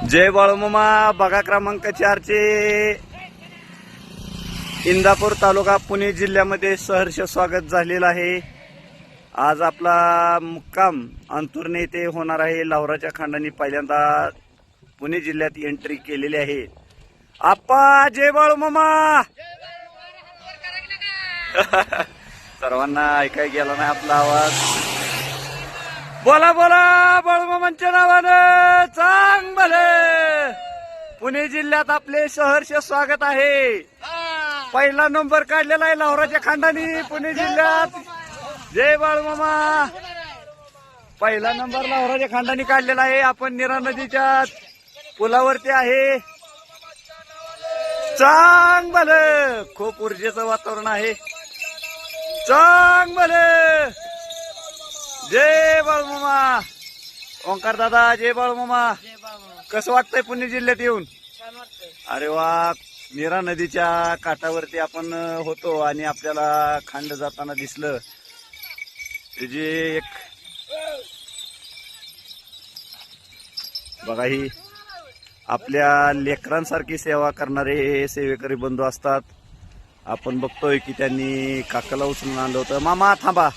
जय बाळूमामा. बघा क्रमांक 4 चे इंदापूर तालुका पुणे जिल्ह्यामध्ये सहर्ष स्वागत झालेलं आहे. आज आपला मुक्काम अंतुर्णे येथे होणार आहे. लाहोराच्या खांडाने पहिल्यांदा पुणे जिल्ह्यात एंट्री केलेली आहे. आप्पा जय बाळूमामा. सर्वांना ऐकाय गेला नाही आपला आवाज. बोला बोला बाळूमामांच्या नावानं चांग भले. पुणे जिल्ह्यात आपले सहर्ष स्वागत आहे. पहिला नंबर काढलेला आहे लाहोराच्या खांडाने पुणे जिल्ह्यात. जय बाळूमामा. पहिला नंबर लाहोराच्या खांडाने काढलेला आहे. आपण नीरा नदीच्या पुलावरती आहे. चांग भले. खूप ऊर्जेचं वातावरण आहे. चांग भले. जय बाळूमामा. ओंकार दादा जय बाळूमामा. कसं वाटतंय पुणे जिल्ह्यात येऊन? अरे वा. नीरा नदीच्या काठावरती आपण होतो आणि आपल्याला खांड जाताना दिसलं. त्याची एक बघा, ही आपल्या लेकरांसारखी सेवा करणारे सेवेकरी बंधू असतात. आपण बघतोय की त्यांनी काकाला उचलून आणलं होतं. मामा थांबा.